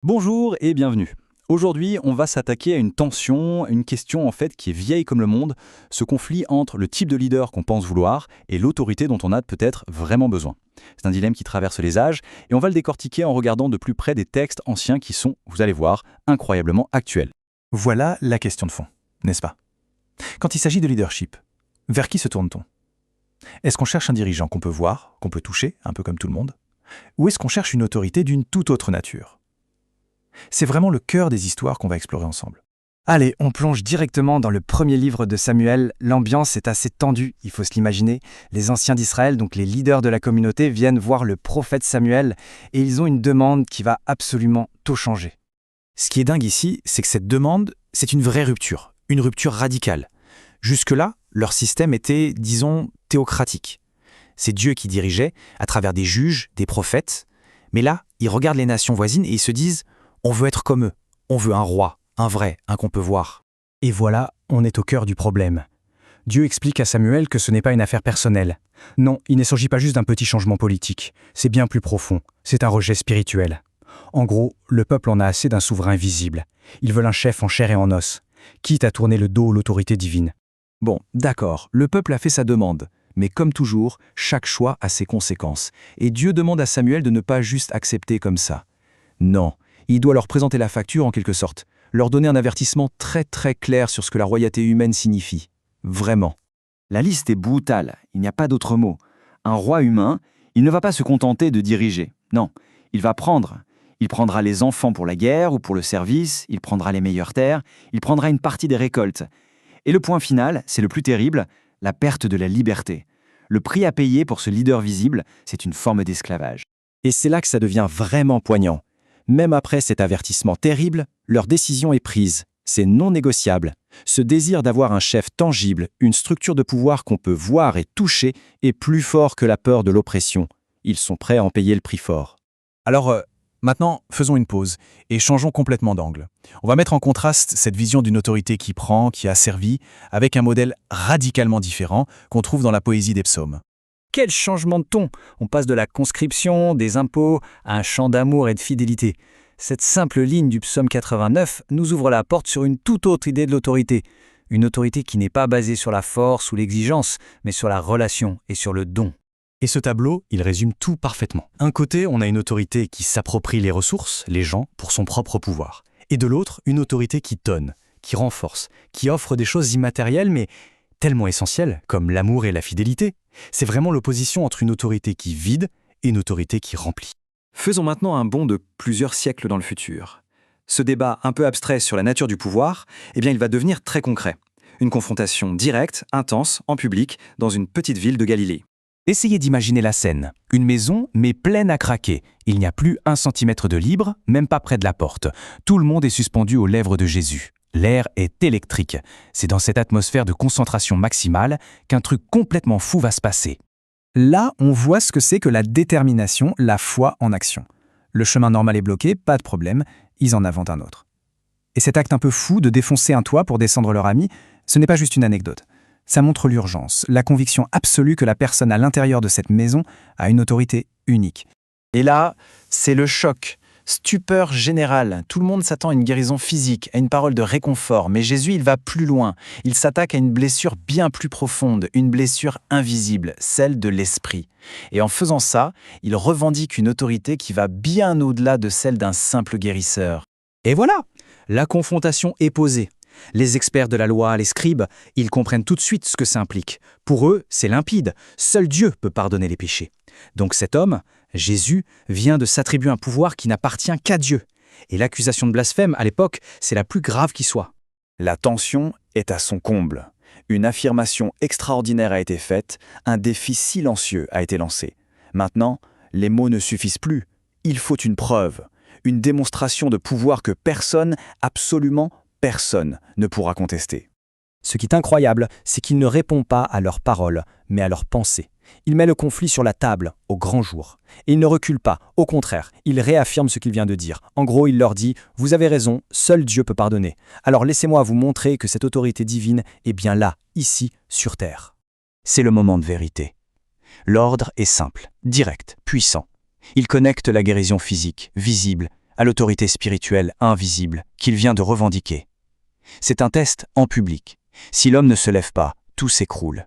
Bonjour et bienvenue. Aujourd'hui, on va s'attaquer à une tension, une question en fait qui est vieille comme le monde, ce conflit entre le type de leader qu'on pense vouloir et l'autorité dont on a peut-être vraiment besoin. C'est un dilemme qui traverse les âges et on va le décortiquer en regardant de plus près des textes anciens qui sont, vous allez voir, incroyablement actuels. Voilà la question de fond, n'est-ce pas? Quand il s'agit de leadership, vers qui se tourne-t-on? Est-ce qu'on cherche un dirigeant qu'on peut voir, qu'on peut toucher, un peu comme tout le monde? Ou est-ce qu'on cherche une autorité d'une toute autre nature? C'est vraiment le cœur des histoires qu'on va explorer ensemble. Allez, on plonge directement dans le premier livre de Samuel. L'ambiance est assez tendue, il faut se l'imaginer. Les anciens d'Israël, donc les leaders de la communauté, viennent voir le prophète Samuel et ils ont une demande qui va absolument tout changer. Ce qui est dingue ici, c'est que cette demande, c'est une vraie rupture, une rupture radicale. Jusque-là, leur système était, disons, théocratique. C'est Dieu qui dirigeait, à travers des juges, des prophètes. Mais là, ils regardent les nations voisines et ils se disent « on veut être comme eux, on veut un roi, un vrai, un qu'on peut voir ». Et voilà, on est au cœur du problème. Dieu explique à Samuel que ce n'est pas une affaire personnelle. Non, il ne s'agit pas juste d'un petit changement politique. C'est bien plus profond. C'est un rejet spirituel. En gros, le peuple en a assez d'un souverain visible. Ils veulent un chef en chair et en os, quitte à tourner le dos à l'autorité divine. Bon, d'accord, le peuple a fait sa demande. Mais comme toujours, chaque choix a ses conséquences. Et Dieu demande à Samuel de ne pas juste accepter comme ça. Non, il doit leur présenter la facture en quelque sorte, leur donner un avertissement très très clair sur ce que la royauté humaine signifie. Vraiment. La liste est brutale, il n'y a pas d'autre mot. Un roi humain, il ne va pas se contenter de diriger. Non, il va prendre. Il prendra les enfants pour la guerre ou pour le service, il prendra les meilleures terres, il prendra une partie des récoltes. Et le point final, c'est le plus terrible, la perte de la liberté. Le prix à payer pour ce leader visible, c'est une forme d'esclavage. Et c'est là que ça devient vraiment poignant. Même après cet avertissement terrible, leur décision est prise. C'est non négociable. Ce désir d'avoir un chef tangible, une structure de pouvoir qu'on peut voir et toucher, est plus fort que la peur de l'oppression. Ils sont prêts à en payer le prix fort. Alors, maintenant, faisons une pause et changeons complètement d'angle. On va mettre en contraste cette vision d'une autorité qui prend, qui a servi, avec un modèle radicalement différent qu'on trouve dans la poésie des psaumes. Quel changement de ton! On passe de la conscription, des impôts, à un chant d'amour et de fidélité. Cette simple ligne du psaume 89 nous ouvre la porte sur une toute autre idée de l'autorité. Une autorité qui n'est pas basée sur la force ou l'exigence, mais sur la relation et sur le don. Et ce tableau, il résume tout parfaitement. D'un côté, on a une autorité qui s'approprie les ressources, les gens, pour son propre pouvoir. Et de l'autre, une autorité qui donne, qui renforce, qui offre des choses immatérielles, mais tellement essentielles, comme l'amour et la fidélité. C'est vraiment l'opposition entre une autorité qui vide et une autorité qui remplit. Faisons maintenant un bond de plusieurs siècles dans le futur. Ce débat un peu abstrait sur la nature du pouvoir, il va devenir très concret. Une confrontation directe, intense, en public, dans une petite ville de Galilée. Essayez d'imaginer la scène. Une maison, mais pleine à craquer. Il n'y a plus 1 centimètre de libre, même pas près de la porte. Tout le monde est suspendu aux lèvres de Jésus. L'air est électrique. C'est dans cette atmosphère de concentration maximale qu'un truc complètement fou va se passer. Là, on voit ce que c'est que la détermination, la foi en action. Le chemin normal est bloqué, pas de problème, ils en inventent un autre. Et cet acte un peu fou de défoncer un toit pour descendre leur ami, ce n'est pas juste une anecdote. Ça montre l'urgence, la conviction absolue que la personne à l'intérieur de cette maison a une autorité unique. Et là, c'est le choc. Stupeur générale. Tout le monde s'attend à une guérison physique, à une parole de réconfort. Mais Jésus, il va plus loin. Il s'attaque à une blessure bien plus profonde, une blessure invisible, celle de l'esprit. Et en faisant ça, il revendique une autorité qui va bien au-delà de celle d'un simple guérisseur. Et voilà, la confrontation est posée. Les experts de la loi, les scribes, ils comprennent tout de suite ce que ça implique. Pour eux, c'est limpide. Seul Dieu peut pardonner les péchés. Donc cet homme, Jésus, vient de s'attribuer un pouvoir qui n'appartient qu'à Dieu. Et l'accusation de blasphème, à l'époque, c'est la plus grave qui soit. La tension est à son comble. Une affirmation extraordinaire a été faite, un défi silencieux a été lancé. Maintenant, les mots ne suffisent plus. Il faut une preuve, une démonstration de pouvoir que personne, absolument personne, ne pourra contester. Ce qui est incroyable, c'est qu'il ne répond pas à leurs paroles, mais à leurs pensées. Il met le conflit sur la table, au grand jour. Et il ne recule pas, au contraire, il réaffirme ce qu'il vient de dire. En gros, il leur dit « Vous avez raison, seul Dieu peut pardonner. Alors laissez-moi vous montrer que cette autorité divine est bien là, ici, sur terre. » C'est le moment de vérité. L'ordre est simple, direct, puissant. Il connecte la guérison physique, visible, à l'autorité spirituelle invisible qu'il vient de revendiquer. C'est un test en public. Si l'homme ne se lève pas, tout s'écroule.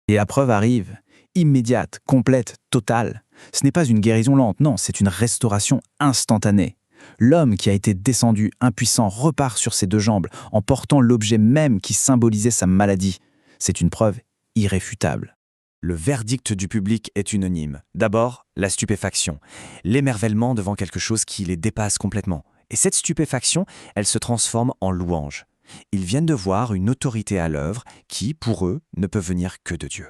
Et la preuve arrive, immédiate, complète, totale. Ce n'est pas une guérison lente, non, c'est une restauration instantanée. L'homme qui a été descendu, impuissant, repart sur ses deux jambes en portant l'objet même qui symbolisait sa maladie. C'est une preuve irréfutable. Le verdict du public est unanime. D'abord, la stupéfaction, l'émerveillement devant quelque chose qui les dépasse complètement. Et cette stupéfaction, elle se transforme en louange. Ils viennent de voir une autorité à l'œuvre qui, pour eux, ne peut venir que de Dieu.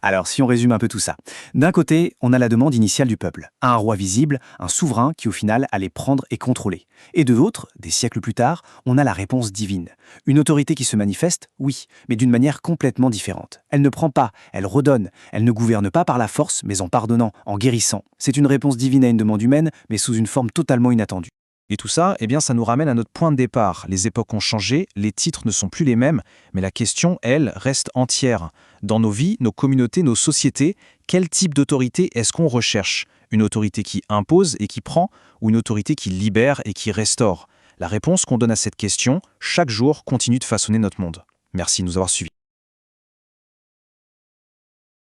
Alors, si on résume un peu tout ça. D'un côté, on a la demande initiale du peuple, un roi visible, un souverain qui au final allait prendre et contrôler. Et de l'autre, des siècles plus tard, on a la réponse divine. Une autorité qui se manifeste, oui, mais d'une manière complètement différente. Elle ne prend pas, elle redonne. Elle ne gouverne pas par la force, mais en pardonnant, en guérissant. C'est une réponse divine à une demande humaine, mais sous une forme totalement inattendue. Et tout ça, ça nous ramène à notre point de départ. Les époques ont changé, les titres ne sont plus les mêmes, mais la question, elle, reste entière. Dans nos vies, nos communautés, nos sociétés, quel type d'autorité est-ce qu'on recherche? Une autorité qui impose et qui prend, ou une autorité qui libère et qui restaure? La réponse qu'on donne à cette question, chaque jour, continue de façonner notre monde. Merci de nous avoir suivis.